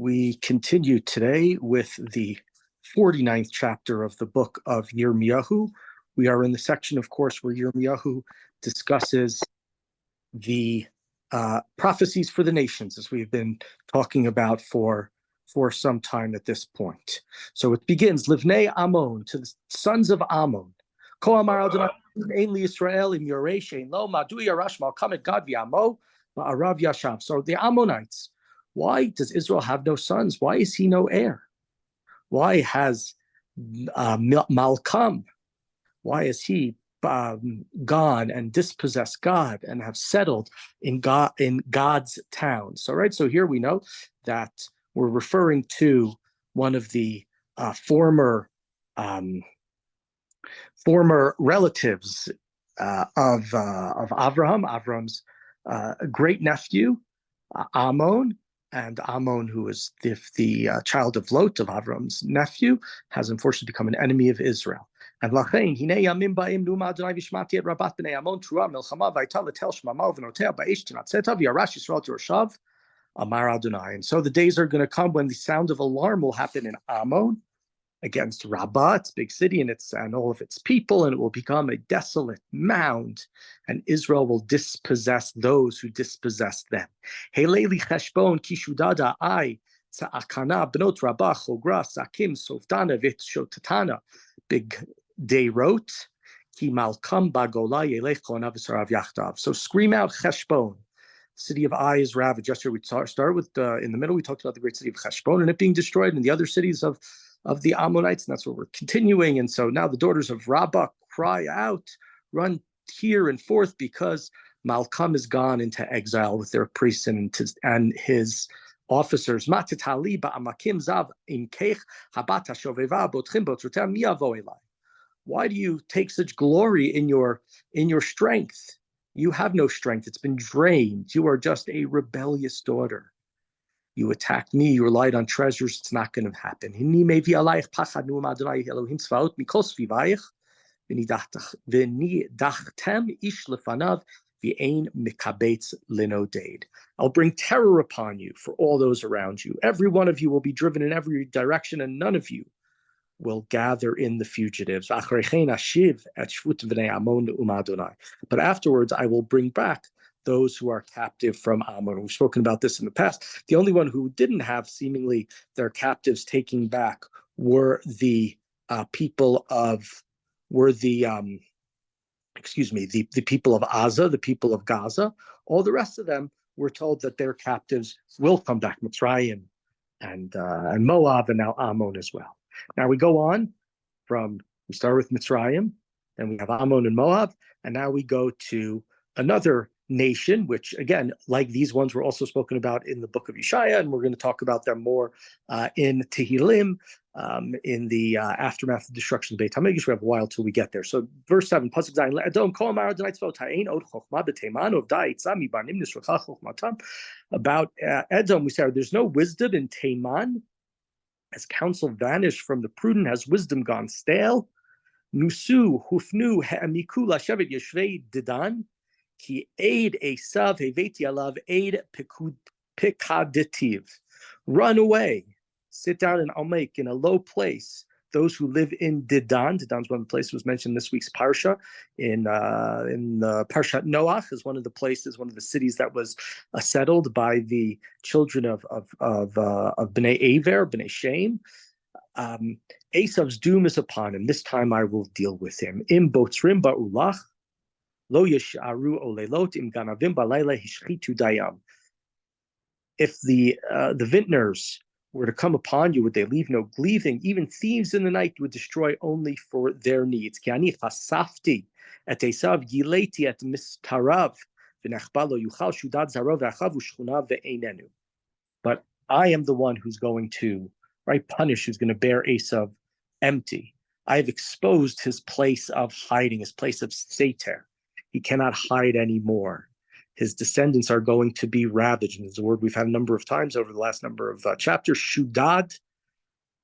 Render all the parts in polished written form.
We continue today with the 49th chapter of the book of Yirmiyahu. We are in the section, of course, where Yirmiyahu discusses the prophecies for the nations, as we've been talking about for some time at this point. So it begins, Livnei Ammon, to the sons of Ammon. Ko amar Adonai ein li Yisrael im yoresh ein lo madu yarash malkamet Gad v'amo ba'arav yashav. So the Ammonites, why does Israel have no sons? Why is he no heir? Why has Malkam, why is he gone and dispossessed God and have settled in God's town? So here we know that we're referring to one of the former relatives of Avraham, Avram's great nephew, Ammon. And Ammon, who is the child of Lot, of Avram's nephew, has unfortunately become an enemy of Israel. And Lachain, Hinei Yamim Ba'im Numa Adonai Vishmati Et Rabat B'nei Ammon Trua Milchama V'Ayta L'Tel Shmama V'Notea Ba'ish Tinatzeta V'Yarash Yisrael Torashav Amar Adonai. And so the days are going to come when the sound of alarm will happen in Ammon against Rabbah, its big city, and all of its people, and it will become a desolate mound, and Israel will dispossess those who dispossess them. Heleli cheshbon kishudada I tza'akana bnot Rabbah chogra sakim sofdana v'tshotatana. Big day wrote ki malkam bagola yelech konav v'sarav yachtav. So scream out Cheshbon. City of Ai is ravaged. Yesterday we started with in the middle we talked about the great city of Cheshbon and it being destroyed, and the other cities of the Ammonites, and that's what we're continuing. And so now the daughters of Rabbah cry out, run here and forth, because Malkam is gone into exile with their priests and his officers. Why do you take such glory in your strength? You have no strength. It's been drained. You are just a rebellious daughter. You attacked me, you relied on treasures, it's not going to happen. I'll bring terror upon you for all those around you. Every one of you will be driven in every direction, and none of you will gather in the fugitives. But afterwards, I will bring back those who are captive from Ammon. We've spoken about this in the past. The only one who didn't have seemingly their captives taking back were the people of the people of Gaza, the people of Gaza. All the rest of them were told that their captives will come back, Mitzrayim and Moab, and now Ammon as well. Now we go on we start with Mitzrayim, then we have Ammon and Moab, and now we go to another nation, which again, like these ones, were also spoken about in the book of Yeshaya, and we're going to talk about them more in Tehillim, in the aftermath of the destruction of Beit HaMikdash. We have a while till we get there. So verse 7, Pasuk Zayin, Le'adon kol amar Adonai tzvaot ha'ein od chokhmah b'teiman ovda yitzah mibanim nisracha chokhmatam. About Edom, we said there's no wisdom in Teiman. As counsel vanished from the prudent, has wisdom gone stale. Nusu hufnu ha'amiku lashevet yeshvei didan. Ki aid Esav heveti alav aid pikadativ. Run away, sit down in Almek, in a low place. Those who live in Didan. Didan's one of the places was mentioned in this week's parsha. In the Parshat Noach is one of the cities that was settled by the children of Bnei Aver, Bnei Shem. Esav's doom is upon him. This time I will deal with him. Im botzrim ba'ulach. Lo yesharu olelot im ganavim balayla hishchitu dayam. If the vintners were to come upon you, would they leave no gleaving? Even thieves in the night would destroy only for their needs. Ki ani chasafti et Esav yileti et mistarav v'nechbalo yuchal shudad zarov v'achav u'shchunav ve'einenu. But I am the one who's going to punish, who's going to bear Esav empty. I have exposed his place of hiding, his place of seter. He cannot hide anymore. His descendants are going to be ravaged. And it's a word we've had a number of times over the last number of chapters. Shudad,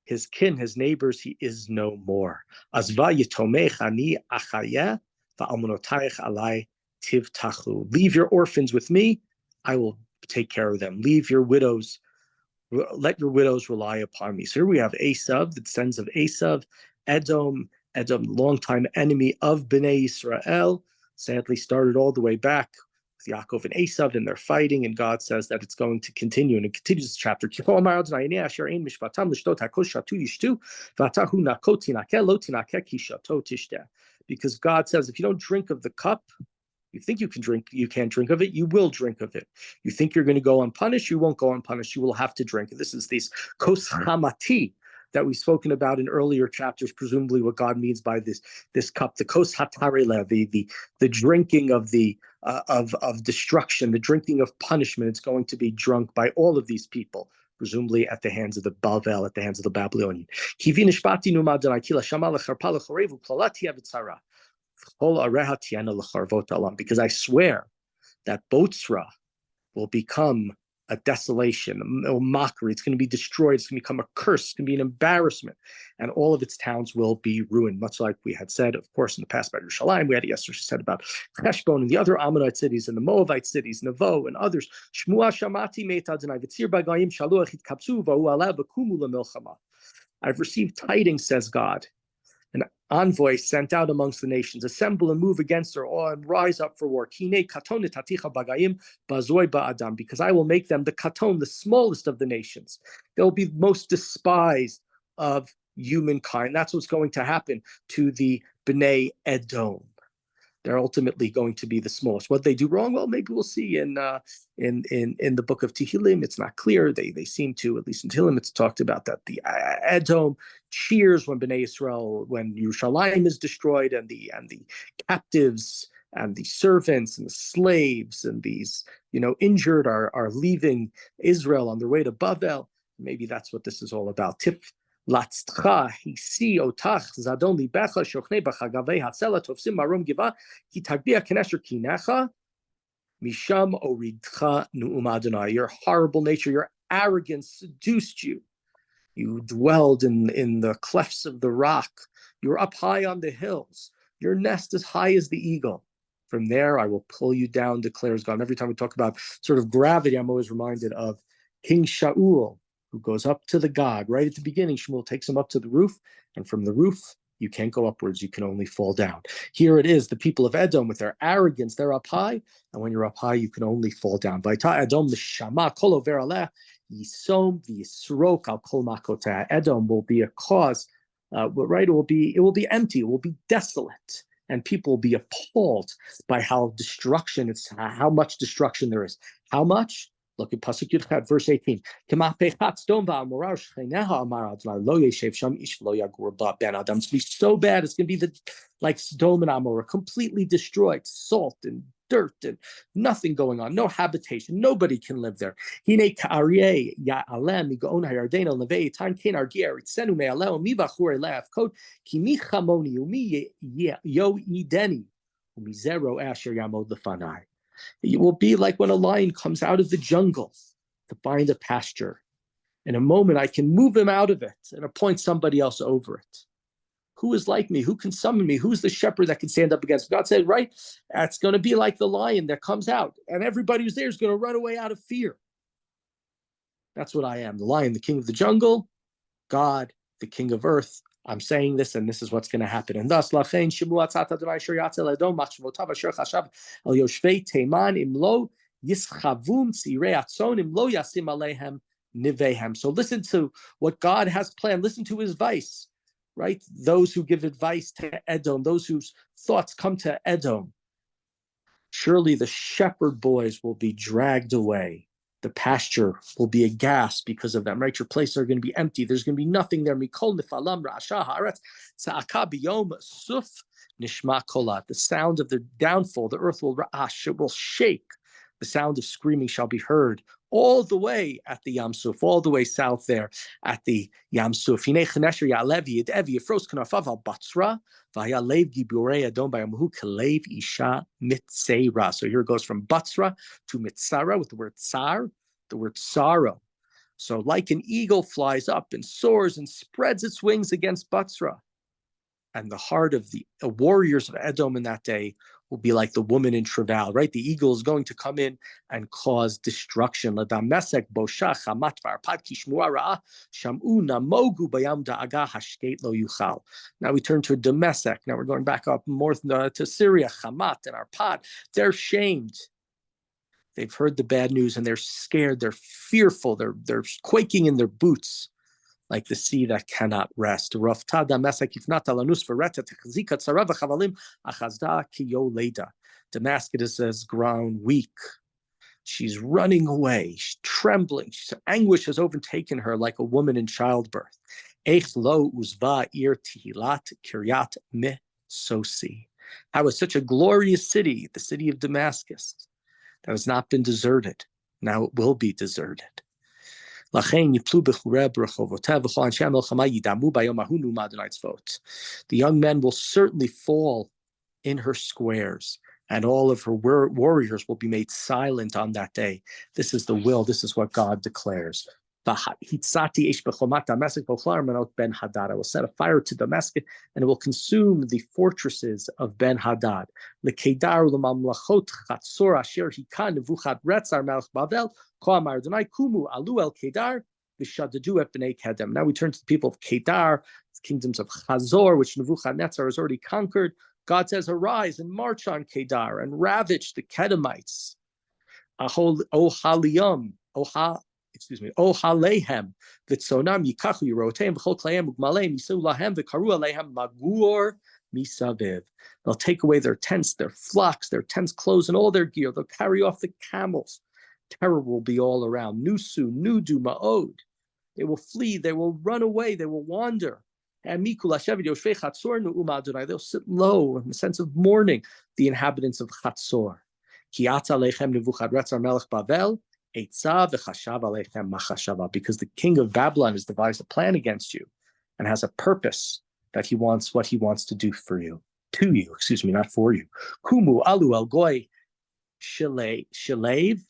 his kin, his neighbors, he is no more. Azva yitomech ani achayeh va'almonotayich alai tivtachu. Leave your orphans with me, I will take care of them. Leave your widows let your widows rely upon me. So here we have Esav, the descendants of Esav, Edom, longtime enemy of Bnei Israel, sadly started all the way back with Yaakov and Esav, and they're fighting, and God says that it's going to continue, and it continues this chapter. Because God says, if you don't drink of the cup, you think you can't drink of it, you will drink of it. You think you're going to go unpunished, you won't go unpunished, you will have to drink. This is this kos hamati that we've spoken about in earlier chapters, presumably what God means by this cup, the kos hatarela, the drinking of of destruction, the drinking of punishment. It's going to be drunk by all of these people, presumably at the hands of the Bavel, at the hands of the Babylonian. Because I swear that Botzra will become a desolation, a mockery. It's going to be destroyed. It's going to become a curse. It's going to be an embarrassment. And all of its towns will be ruined, much like we had said, of course, in the past about Yerushalayim. We had yesterday said about Heshbon and the other Ammonite cities and the Moabite cities, Nevo and others. I've received tidings, says God, an envoy sent out amongst the nations, assemble and move against her, and rise up for war. Because I will make them the katon, the smallest of the nations. They'll be most despised of humankind. That's what's going to happen to the Bnei Edom. They're ultimately going to be the smallest. What they do wrong? Well, maybe we'll see in the book of Tehillim. It's not clear. They seem to, at least in Tehillim, it's talked about that the Edom cheers when Bnei Israel, when Yerushalayim is destroyed, and the captives and the servants and the slaves and these injured are leaving Israel on their way to Bavel. Maybe that's what this is all about. Latzcha hisi otach zadon libecha shochne b'chagavei hatzela tofsim marom giva ki tagbia kenesher kinecha misham oridcha nu'um Adonai. Your horrible nature, your arrogance seduced you. You dwelled in the clefts of the rock. You're up high on the hills. Your nest as high as the eagle. From there I will pull you down, declares God. And every time we talk about sort of gravity, I'm always reminded of King Shaul, who goes up to the God. Right at the beginning, Shmuel takes him up to the roof, and from the roof, you can't go upwards, you can only fall down. Here it is, the people of Edom, with their arrogance, they're up high, and when you're up high, you can only fall down. Edom will be a cause, right? It will be empty, it will be desolate, and people will be appalled by how much destruction there is. How much? Look at Pasuk Yudchat, verse 18. It's going to be so bad, it's going to be like Sodom and Amorah, completely destroyed, salt and dirt and nothing going on, no habitation, nobody can live there. It will be like when a lion comes out of the jungle to find a pasture. In a moment, I can move him out of it and appoint somebody else over it. Who is like me? Who can summon me? Who's the shepherd that can stand up against me? God said, right? That's going to be like the lion that comes out, and everybody who's there is going to run away out of fear. That's what I am. The lion, the king of the jungle, God, the king of earth. I'm saying this, and this is what's going to happen. And thus, Lachein Shimu Atzat Adonai Asher Yatzel Edom Machshavotav Asher Chashav El Yoshvei Teiman Imlo Yischavum Tzirei Atzon Imlo Yasim Alehem Nivehem. So listen to what God has planned. Listen to his advice, right? Those who give advice to Edom, those whose thoughts come to Edom. Surely the shepherd boys will be dragged away. The pasture will be aghast because of them, right? Your places are going to be empty. There's going to be nothing there. The sound of the downfall, the earth will shake. The sound of screaming shall be heard all the way at the Yam Suf, all the way south there at the Yam Suf. So here it goes from Batzra to Mitzara with the word tsar, the word sorrow. So like an eagle flies up and soars and spreads its wings against Batzra. And the heart of the warriors of Edom in that day will be like the woman in travail, right? The eagle is going to come in and cause destruction. Now we turn to Damascus. Now we're going back up more to Syria, Hamat and Arpad. They're shamed. They've heard the bad news and they're scared. They're fearful. They're quaking in their boots, like the sea that cannot rest. Damascus has grown weak. She's running away. She's trembling. Anguish has overtaken her like a woman in childbirth. How is such a glorious city, the city of Damascus, that has not been deserted? Now it will be deserted. The young men will certainly fall in her squares, and all of her warriors will be made silent on that day. This is the will. This is what God declares. I will set a fire to Damascus, and it will consume the fortresses of Ben Hadad. Now we turn to the people of Kedar, the kingdoms of Hazor, which Nebuchadnezzar has already conquered. God says, arise and march on Kedar and ravage the Kedemites. Ohalehem, V'tzonam yikachu yeroteim v'chol kleim ugmaleim yisu lahem v'karu alehem magur misaviv. They'll take away their tents, their flocks, their tents' clothes, and all their gear. They'll carry off the camels. Terror will be all around. Nusu, nudu, ma'od. They will flee. They will run away. They will wander. They'll sit low in the sense of mourning, the inhabitants of Chatzor. Because the king of Babylon has devised a plan against you and has a purpose that he wants, what he wants to do for you, not for you. Kumu alu el goy shalev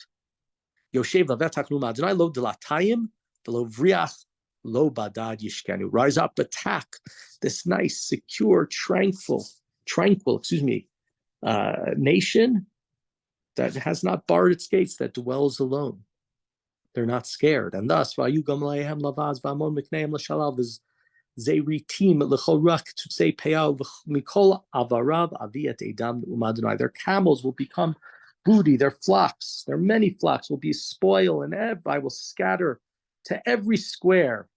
yoshev lavetaknu madonai lo delatayim lo vriach lo badad yishkenu. Rise up, attack this nice, secure, tranquil nation that has not barred its gates, that dwells alone. They're not scared. And thus, their camels will become booty, their flocks, their many flocks will be spoil, and I will scatter to every square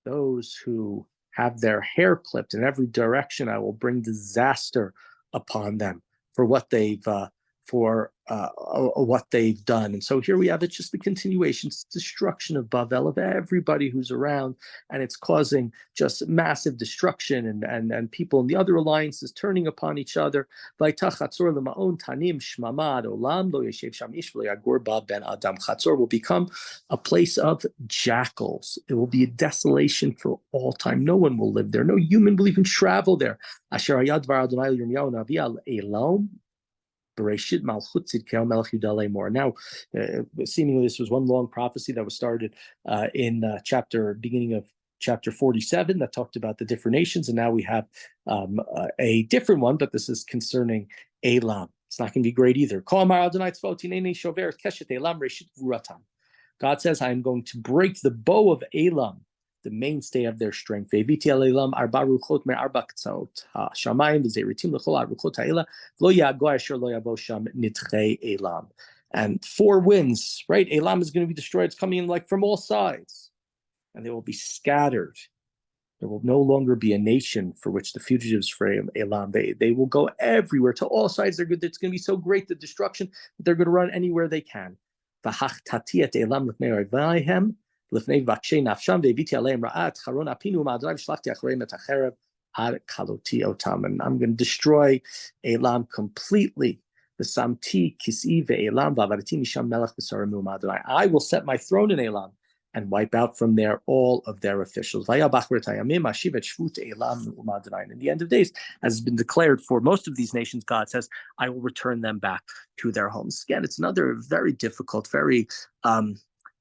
those who have their hair clipped in every direction. I will bring disaster upon them for what they've done. And so here we have it, just the continuation, it's destruction of Bavel, of everybody who's around, and it's causing just massive destruction, and people in the other alliances turning upon each other. Chatzor will become a place of jackals. It will be a desolation for all time. No one will live there. No human will even travel there. Now, seemingly this was one long prophecy that was started beginning of chapter 47 that talked about the different nations, and now we have a different one, but this is concerning Elam. It's not going to be great either. God says, I am going to break the bow of Elam, the mainstay of their strength. And four winds, right? Elam is going to be destroyed. It's coming in like from all sides, and they will be scattered. There will no longer be a nation for which the fugitives from Elam, they will go everywhere to all sides. They're good. It's going to be so great, the destruction, that they're going to run anywhere they can. And I'm going to destroy Elam completely. I will set my throne in Elam and wipe out from there all of their officials. In the end of days, as has been declared for most of these nations, God says, I will return them back to their homes. Again, it's another very difficult, very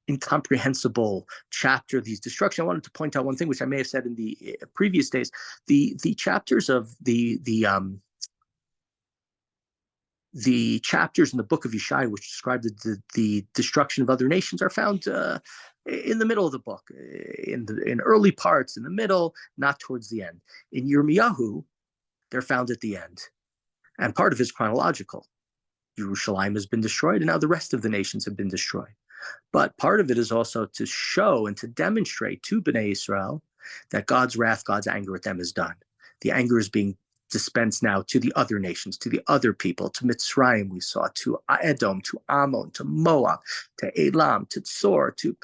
incomprehensible chapter of these destruction. I wanted to point out one thing which I may have said in the previous days. The chapters of the The chapters in the book of Yeshivas, which describe the destruction of other nations, are found in the middle of the book, in early parts, in the middle, not towards the end. In Yirmiyahu, they're found at the end. And part of it is chronological. Jerusalem has been destroyed, and now the rest of the nations have been destroyed. But part of it is also to show and to demonstrate to Bnei Israel that God's wrath, God's anger at them is done. The anger is being dispensed now to the other nations, to the other people, to Mitzrayim we saw, to Edom, to Ammon, to Moab, to Elam, to Tzor, to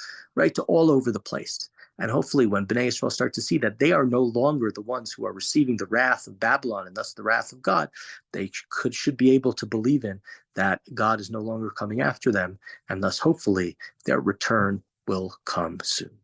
all over the place. And hopefully when Bnei Israel start to see that they are no longer the ones who are receiving the wrath of Babylon and thus the wrath of God, they should be able to believe in that God is no longer coming after them, and thus hopefully their return will come soon.